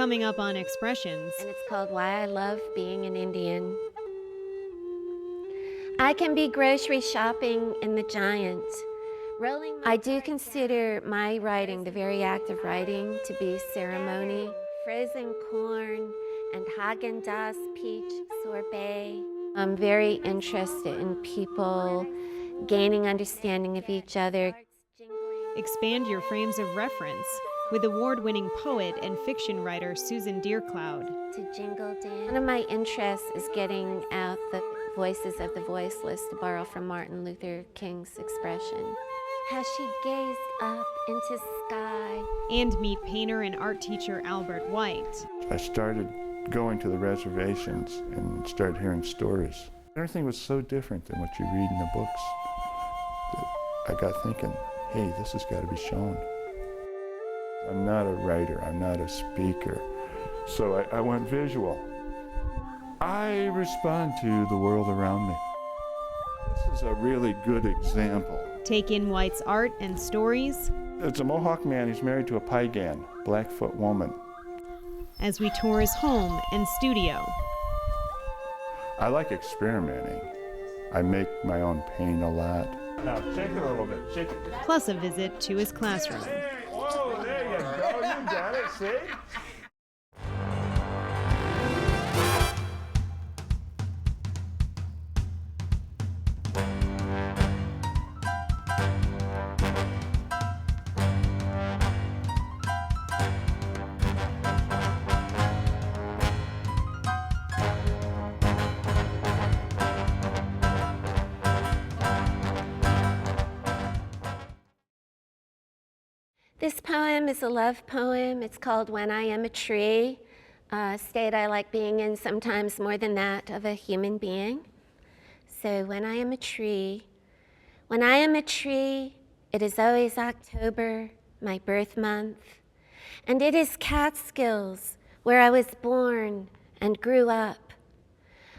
Coming up on Expressions. And it's called Why I Love Being an Indian. I can be grocery shopping in the Giant. I do consider my writing, the very act of writing, to be ceremony. Frozen corn and Haagen-Dazs peach sorbet. I'm very interested in people gaining understanding of each other. Expand your frames of reference with award-winning poet and fiction writer Susan Deercloud. To jingle dance. One of my interests is getting out the voices of the voiceless, to borrow from Martin Luther King's expression. Has she gazed up into sky? And meet painter and art teacher Albert White. I started going to the reservations and started hearing stories. Everything was so different than what you read in the books that I got thinking, hey, this has got to be shown. I'm not a writer, I'm not a speaker, so I went visual. I respond to the world around me. This is a really good example. Take in White's art and stories. It's a Mohawk man who's married to a Piegan, Blackfoot woman. As we tour his home and studio. I like experimenting. I make my own paint a lot. Now shake it a little bit, shake it. Plus a visit to his classroom. Whoa, there you go, you got it, see? This poem is a love poem. It's called When I Am a Tree, a state I like being in sometimes more than that of a human being. So when I am a tree, when I am a tree, it is always October, my birth month, and it is Catskills, where I was born and grew up.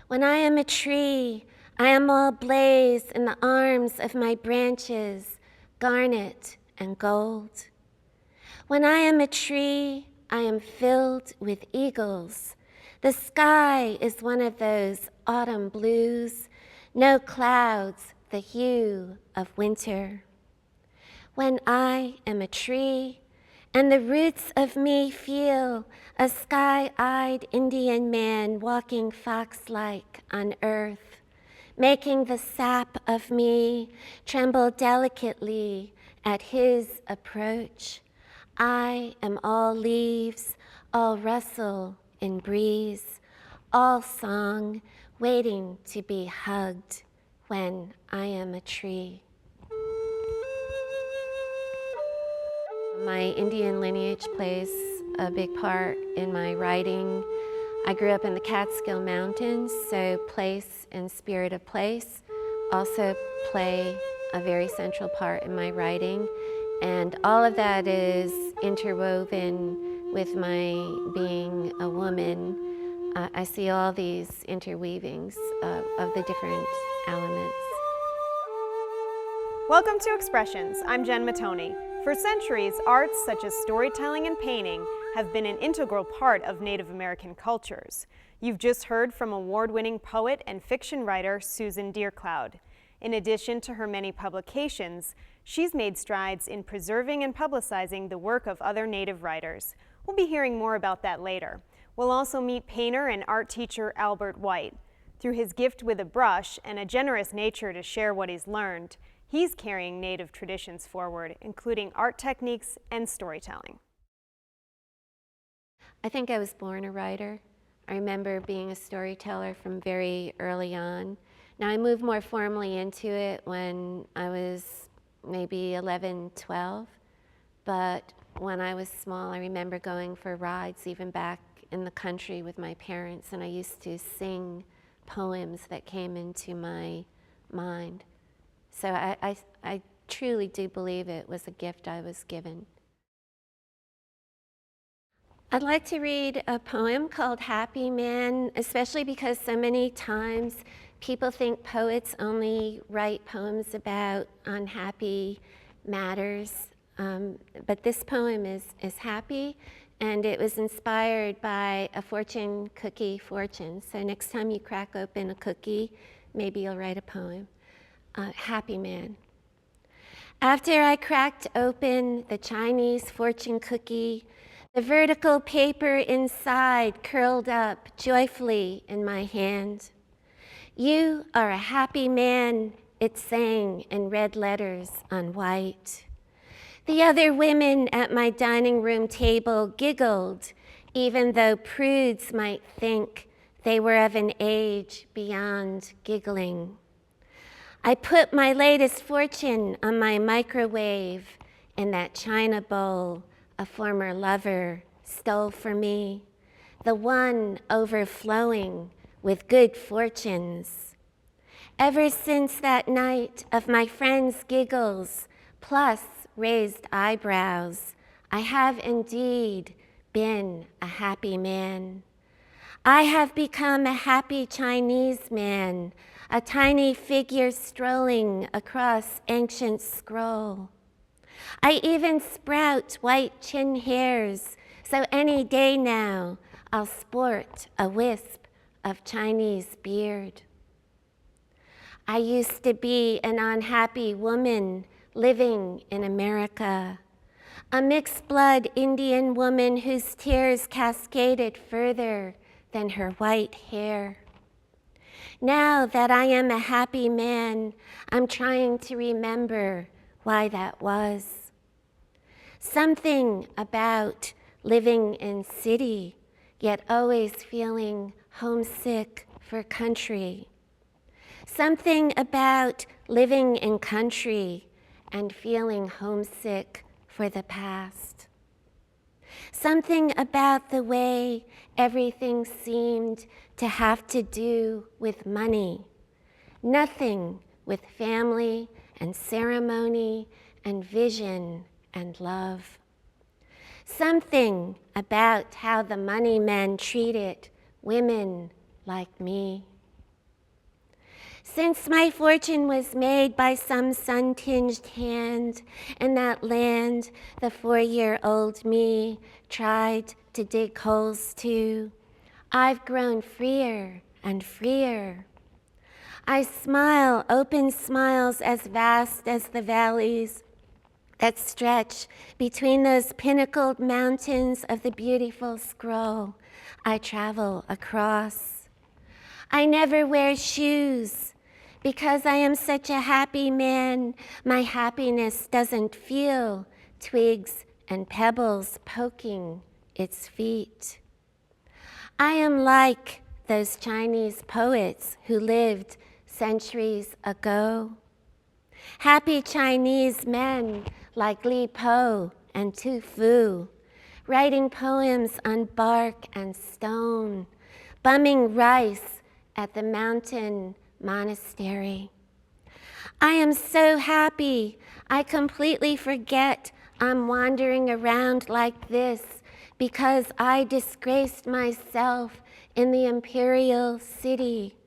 When I am a tree, I am all blaze in the arms of my branches, garnet and gold. When I am a tree, I am filled with eagles. The sky is one of those autumn blues, no clouds, the hue of winter. When I am a tree, and the roots of me feel a sky-eyed Indian man walking fox-like on earth, making the sap of me tremble delicately at his approach. I am all leaves, all rustle in breeze, all song, waiting to be hugged when I am a tree. My Indian lineage plays a big part in my writing. I grew up in the Catskill Mountains, so place and spirit of place also play a very central part in my writing. And all of that is interwoven with my being a woman. I see all these interweavings of the different elements. Welcome to Expressions. I'm Jen Mattoni. For centuries, arts such as storytelling and painting have been an integral part of Native American cultures. You've just heard from award-winning poet and fiction writer Susan Deercloud. In addition to her many publications, she's made strides in preserving and publicizing the work of other Native writers. We'll be hearing more about that later. We'll also meet painter and art teacher Albert White. Through his gift with a brush and a generous nature to share what he's learned, he's carrying Native traditions forward, including art techniques and storytelling. I think I was born a writer. I remember being a storyteller from very early on. Now, I moved more formally into it when I was maybe 11, 12, but when I was small, I remember going for rides even back in the country with my parents, and I used to sing poems that came into my mind. So I truly do believe it was a gift I was given. I'd like to read a poem called Happy Man, especially because so many times people think poets only write poems about unhappy matters, but this poem is happy, and it was inspired by a fortune cookie fortune. So next time you crack open a cookie, maybe you'll write a poem. Happy man. After I cracked open the Chinese fortune cookie, the vertical paper inside curled up joyfully in my hand. You are a happy man, it sang in red letters on white. The other women at my dining room table giggled, even though prudes might think they were of an age beyond giggling. I put my latest fortune on my microwave in that china bowl a former lover stole for me, the one overflowing with good fortunes. Ever since that night of my friends' giggles plus raised eyebrows, I have indeed been a happy man. I have become a happy Chinese man, a tiny figure strolling across ancient scroll. I even sprout white chin hairs, so any day now I'll sport a wisp of Chinese beard. I used to be an unhappy woman living in America, a mixed-blood Indian woman whose tears cascaded further than her white hair. Now that I am a happy man, I'm trying to remember why that was. Something about living in city, yet always feeling homesick for country. Something about living in country and feeling homesick for the past. Something about the way everything seemed to have to do with money. Nothing with family and ceremony and vision and love. Something about how the money men treated women like me. Since my fortune was made by some sun-tinged hand in that land the 4-year-old me tried to dig holes to, I've grown freer and freer. I smile open smiles as vast as the valleys that stretch between those pinnacled mountains of the beautiful scroll I travel across. I never wear shoes because I am such a happy man. My happiness doesn't feel twigs and pebbles poking its feet. I am like those Chinese poets who lived centuries ago. Happy Chinese men like Li Po and Tu Fu, writing poems on bark and stone, bumming rice at the mountain monastery. I am so happy I completely forget I'm wandering around like this because I disgraced myself in the imperial city,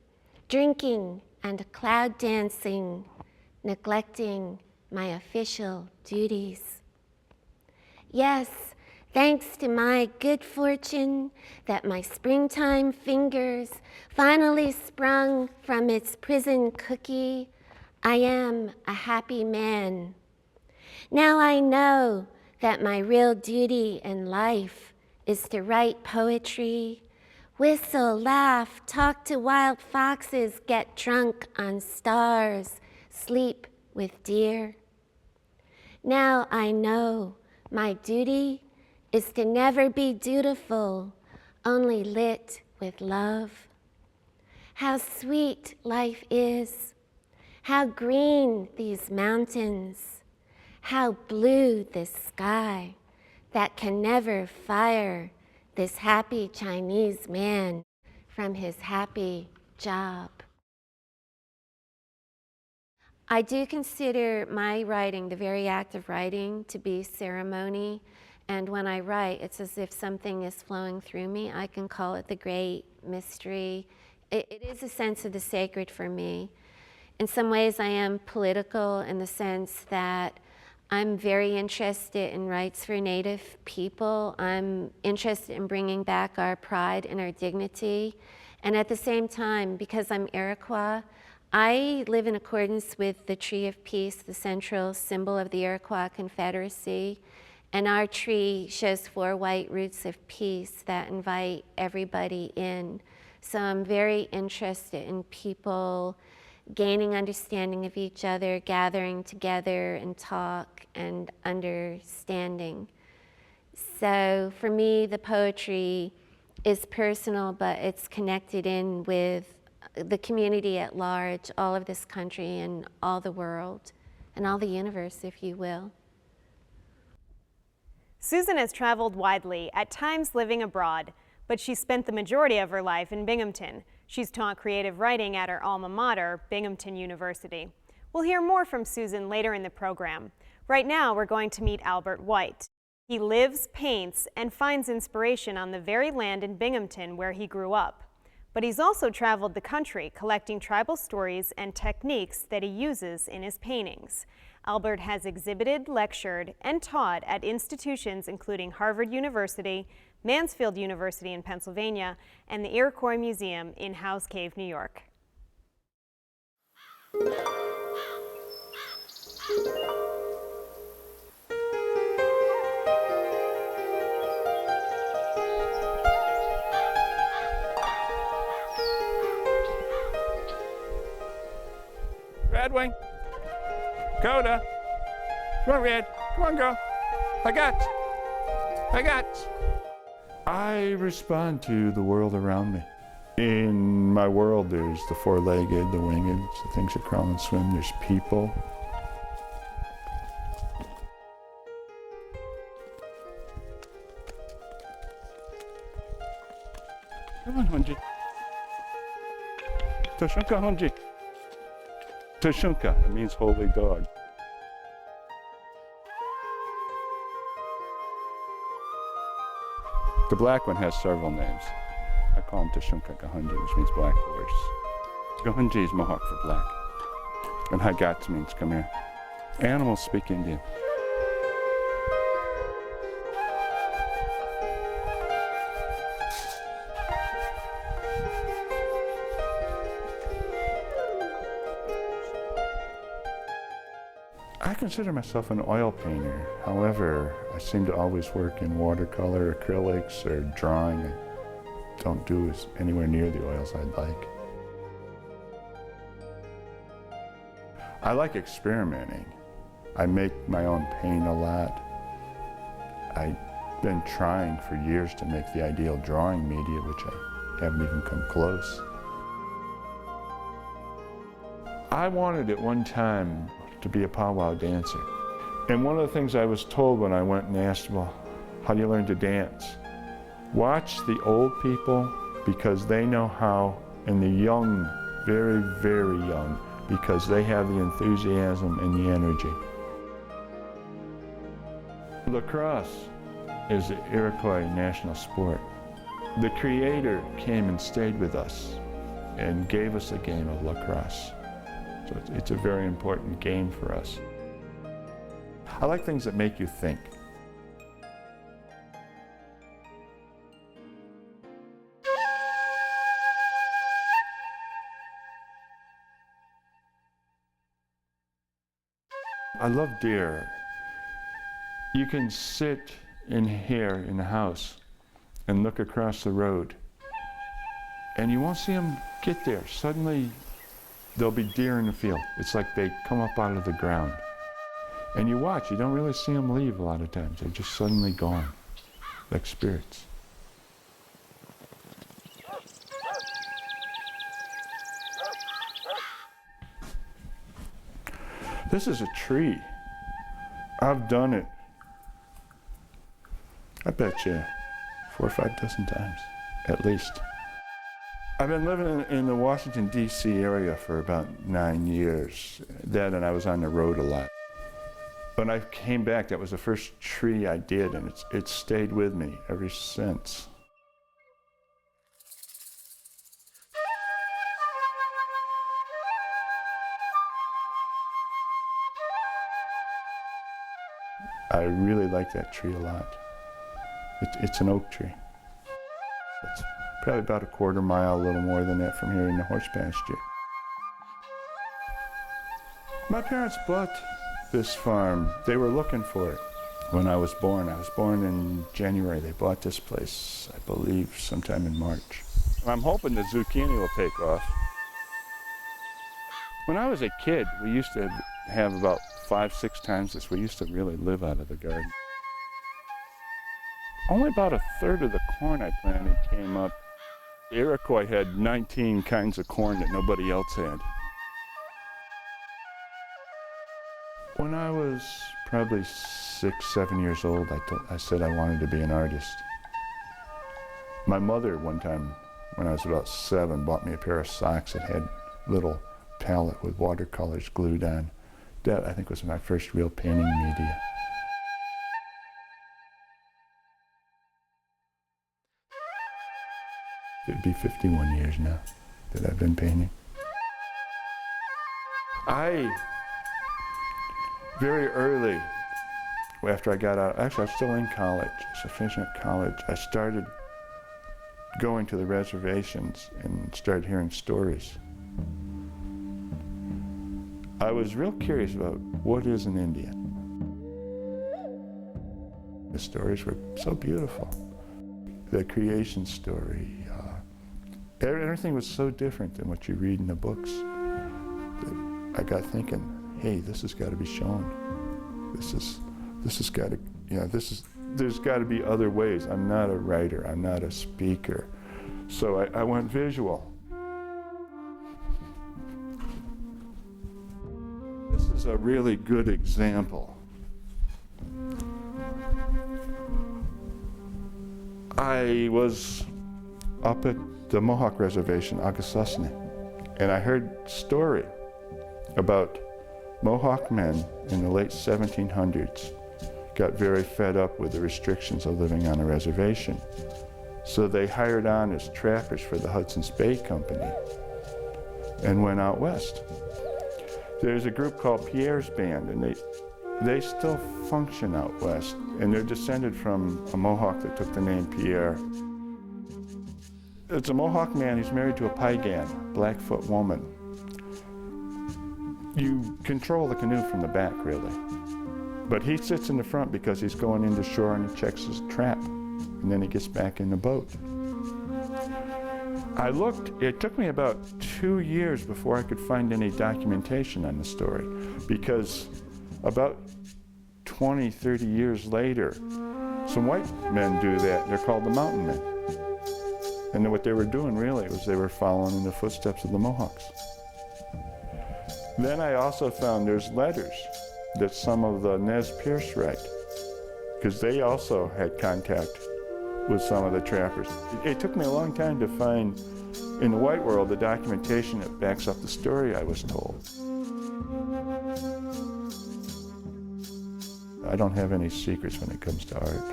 drinking and cloud dancing, neglecting my official duties. Yes, thanks to my good fortune that my springtime fingers finally sprung from its prison cookie, I am a happy man. Now I know that my real duty in life is to write poetry, whistle, laugh, talk to wild foxes, get drunk on stars, sleep with deer. Now I know my duty is to never be dutiful, only lit with love. How sweet life is, how green these mountains, how blue this sky that can never fire this happy Chinese man from his happy job. I do consider my writing, the very act of writing, to be ceremony. And when I write, it's as if something is flowing through me. I can call it the great mystery. It is a sense of the sacred for me. In some ways, I am political in the sense that I'm very interested in rights for Native people. I'm interested in bringing back our pride and our dignity. And at the same time, because I'm Iroquois, I live in accordance with the Tree of Peace, the central symbol of the Iroquois Confederacy. And our tree shows 4 white roots of peace that invite everybody in. So I'm very interested in people gaining understanding of each other, gathering together and talk and understanding. So for me, the poetry is personal, but it's connected in with the community at large, all of this country and all the world, and all the universe, if you will. Susan has traveled widely, at times living abroad, but she spent the majority of her life in Binghamton. She's taught creative writing at her alma mater, Binghamton University. We'll hear more from Susan later in the program. Right now, we're going to meet Albert White. He lives, paints, and finds inspiration on the very land in Binghamton where he grew up. But he's also traveled the country collecting tribal stories and techniques that he uses in his paintings. Albert has exhibited, lectured, and taught at institutions including Harvard University, Mansfield University in Pennsylvania, and the Iroquois Museum in House Cave, New York. Red Wing. Coda. Come on, Red. Come on, girl. I got. I respond to the world around me. In my world, there's the four-legged, the winged, the things that crawl and swim. There's people. Come on, Hunji. Toshunka, Hunji. Toshunka, it means holy dog. The black one has several names. I call him Toshunka Gahunji, which means black horse. Gahunji is Mohawk for black. And Hagat means come here. Animals speak Indian. I consider myself an oil painter. However, I seem to always work in watercolor, acrylics, or drawing. I don't do anywhere near the oils I'd like. I like experimenting. I make my own paint a lot. I've been trying for years to make the ideal drawing media, which I haven't even come close. I wanted at one time to be a powwow dancer. And one of the things I was told when I went and asked, well, how do you learn to dance? Watch the old people because they know how, and the young, very, very young, because they have the enthusiasm and the energy. Lacrosse is the Iroquois national sport. The creator came and stayed with us and gave us a game of lacrosse. So it's a very important game for us. I like things that make you think. I love deer. You can sit in here in the house and look across the road, and you won't see them get there. Suddenly, there'll be deer in the field. It's like they come up out of the ground. And you watch, you don't really see them leave a lot of times. They're just suddenly gone, like spirits. This is a tree. I've done it, I bet you 4 or 5 dozen times, at least. I've been living in the Washington, D.C. area for about 9 years. That and I was on the road a lot. When I came back, that was the first tree I did, and it's stayed with me ever since. I really like that tree a lot. It's an oak tree. It's probably about a quarter mile, a little more than that from here in the horse pasture. My parents bought this farm. They were looking for it when I was born. I was born in January. They bought this place, I believe, sometime in March. I'm hoping the zucchini will take off. When I was a kid, we used to have about 5-6 times this. We used to really live out of the garden. Only about a third of the corn I planted came up. The Iroquois had 19 kinds of corn that nobody else had. When I was probably 6-7 years old, I said I wanted to be an artist. My mother, one time, when I was about 7, bought me a pair of socks that had little palette with watercolors glued on. That, I think, was my first real painting media. It'd be 51 years now that I've been painting. Very early, after I got out, actually I was still in college, so finishing up college, I started going to the reservations and started hearing stories. I was real curious about what is an Indian. The stories were so beautiful. The creation story, everything was so different than what you read in the books that I got thinking, hey, this has got to be shown. This has got to, there's got to be other ways. I'm not a writer, I'm not a speaker. So I went visual. This is a really good example. I was up at the Mohawk Reservation, Augustosne, and I heard a story about Mohawk men in the late 1700s got very fed up with the restrictions of living on a reservation. So they hired on as trappers for the Hudson's Bay Company and went out west. There's a group called Pierre's Band, and they still function out west, and they're descended from a Mohawk that took the name Pierre. It's a Mohawk man, he's married to a Piegan, Blackfoot woman. You control the canoe from the back, really. But he sits in the front because he's going into shore and he checks his trap, and then he gets back in the boat. I looked, it took me about 2 years before I could find any documentation on the story, because about 20, 30 years later, some white men do that. They're called the Mountain Men. And what they were doing really was they were following in the footsteps of the Mohawks. Then I also found there's letters that some of the Nez Perce write, because they also had contact with some of the trappers. It took me a long time to find in the white world the documentation that backs up the story I was told. I don't have any secrets when it comes to art.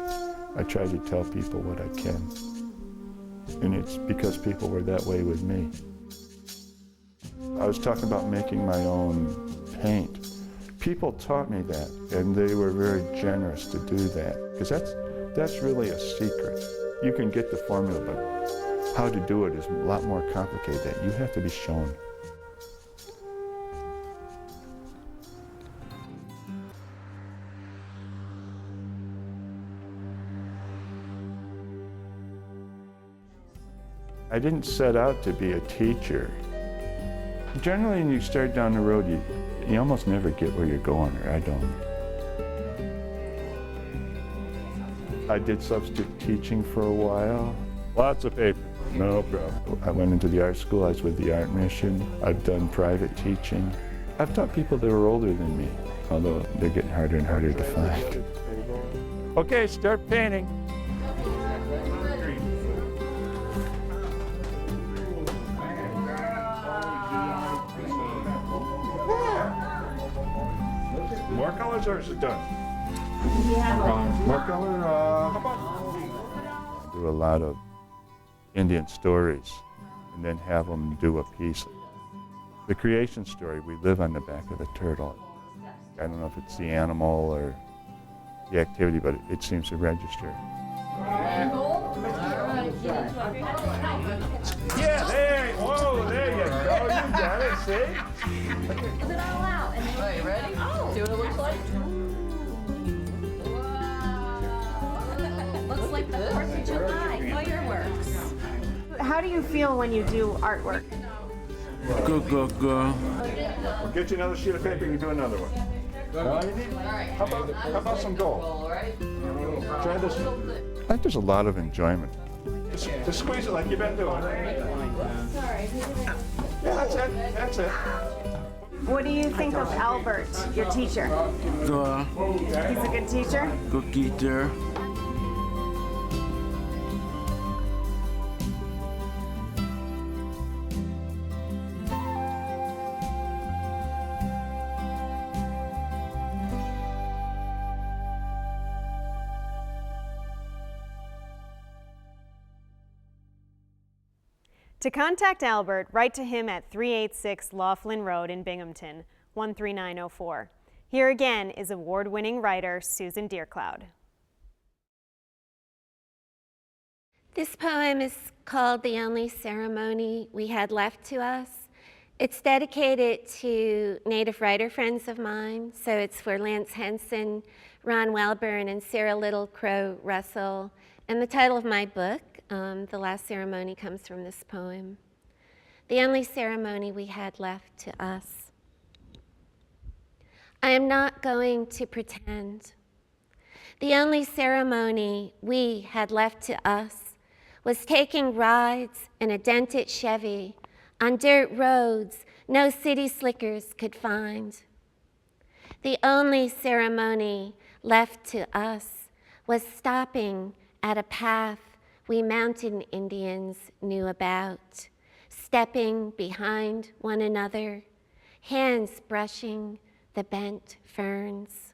I try to tell people what I can. And it's because people were that way with me. I was talking about making my own paint. People taught me that, and they were very generous to do that, because that's really a secret. You can get the formula, but how to do it is a lot more complicated than that. You have to be shown. I didn't set out to be a teacher. Generally, when you start down the road, you almost never get where you're going, or I don't. I did substitute teaching for a while. Lots of paper, no problem. I went into the art school, I was with the Art Mission. I've done private teaching. I've taught people that were older than me, although they're getting harder and harder to find. Okay, start painting. More colors, or is it done? More color, I do a lot of Indian stories and then have them do a piece. The creation story, we live on the back of a turtle. I don't know if it's the animal or the activity, but it seems to register. Yeah, there you go, you got it, see? Put it all out. And then, you ready? Oh. See what it looks like? Wow. Looks like the 4th of July fireworks. How do you feel when you do artwork? Good. We'll get you another sheet of paper, you can do another one. How about some gold? Try this. I think there's a lot of enjoyment. Just squeeze it like you've been doing. Yeah, that's it. What do you think of Albert, your teacher? Good. He's a good teacher? Good teacher. To contact Albert, write to him at 386 Laughlin Road in Binghamton, 13904. Here again is award-winning writer Susan Deercloud. This poem is called The Only Ceremony We Had Left to Us. It's dedicated to Native writer friends of mine, so it's for Lance Henson, Ron Welburn, and Sarah Little Crow Russell. And the title of my book, The Last Ceremony, comes from this poem. The only ceremony we had left to us. I am not going to pretend. The only ceremony we had left to us was taking rides in a dented Chevy on dirt roads no city slickers could find. The only ceremony left to us was stopping at a path we mountain Indians knew about, stepping behind one another, hands brushing the bent ferns.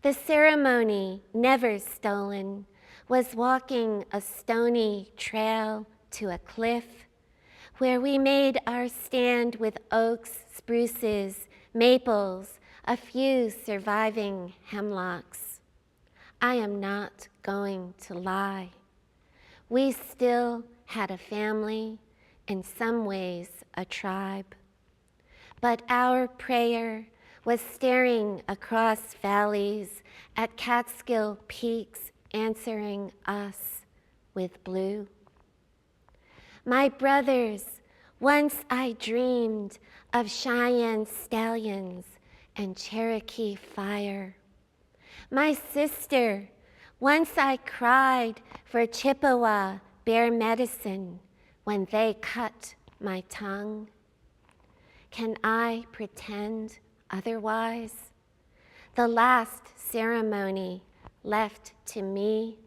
The ceremony, never stolen, was walking a stony trail to a cliff where we made our stand with oaks, spruces, maples, a few surviving hemlocks. I am not going to lie. We still had a family, in some ways a tribe. But our prayer was staring across valleys at Catskill peaks, answering us with blue. My brothers, once I dreamed of Cheyenne stallions and Cherokee fire. My sister, once I cried for Chippewa bear medicine when they cut my tongue. Can I pretend otherwise? The last ceremony left to me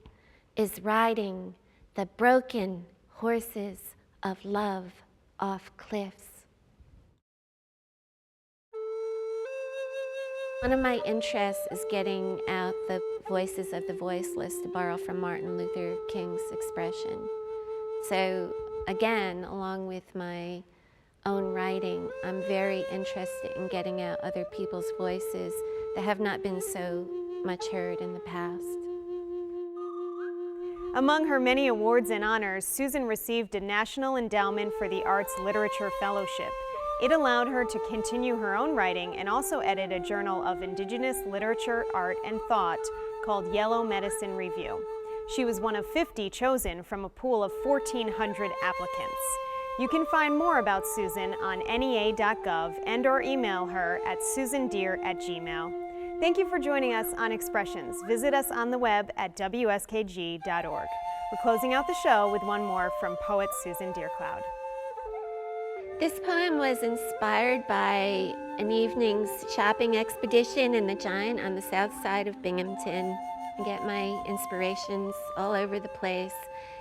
is riding the broken horses of love off cliffs. One of my interests is getting out the voices of the voiceless, to borrow from Martin Luther King's expression. So again, along with my own writing, I'm very interested in getting out other people's voices that have not been so much heard in the past. Among her many awards and honors, Susan received a National Endowment for the Arts Literature Fellowship. It allowed her to continue her own writing and also edit a journal of Indigenous literature, art, and thought called Yellow Medicine Review. She was one of 50 chosen from a pool of 1,400 applicants. You can find more about Susan on NEA.gov and/or email her at susandeer@gmail.com. Thank you for joining us on Expressions. Visit us on the web at WSKG.org. We're closing out the show with one more from poet Susan Deercloud. This poem was inspired by an evening's shopping expedition in the Giant on the south side of Binghamton. I get my inspirations all over the place.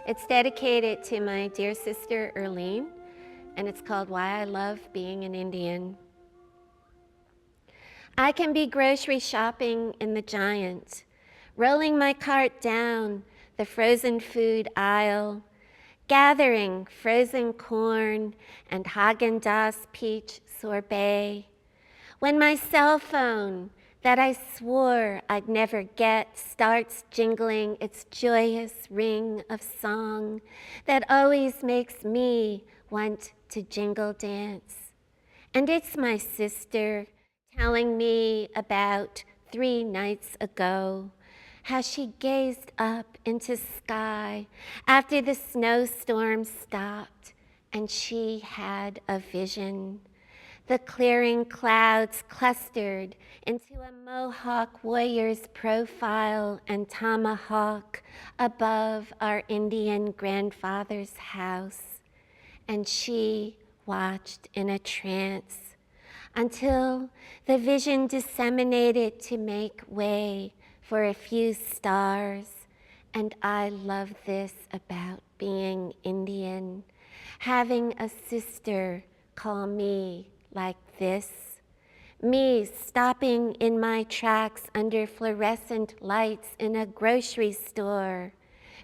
It's dedicated to my dear sister, Erlene, and it's called Why I Love Being an Indian. I can be grocery shopping in the Giant, rolling my cart down the frozen food aisle, gathering frozen corn and Haagen-Dazs peach sorbet, when my cell phone that I swore I'd never get starts jingling its joyous ring of song that always makes me want to jingle dance. And it's my sister telling me about 3 nights ago how she gazed up into sky after the snowstorm stopped and she had a vision. The clearing clouds clustered into a Mohawk warrior's profile and tomahawk above our Indian grandfather's house, and she watched in a trance until the vision disseminated to make way for a few stars. And I love this about being Indian, having a sister call me like this, me stopping in my tracks under fluorescent lights in a grocery store,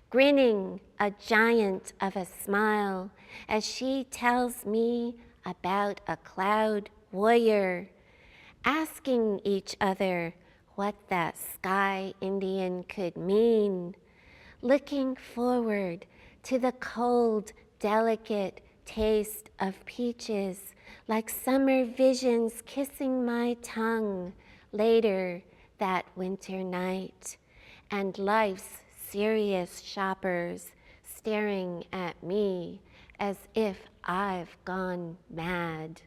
grinning a giant of a smile as she tells me about a cloud warrior, asking each other what that sky Indian could mean, looking forward to the cold, delicate taste of peaches, like summer visions kissing my tongue later that winter night, and life's serious shoppers staring at me as if I've gone mad.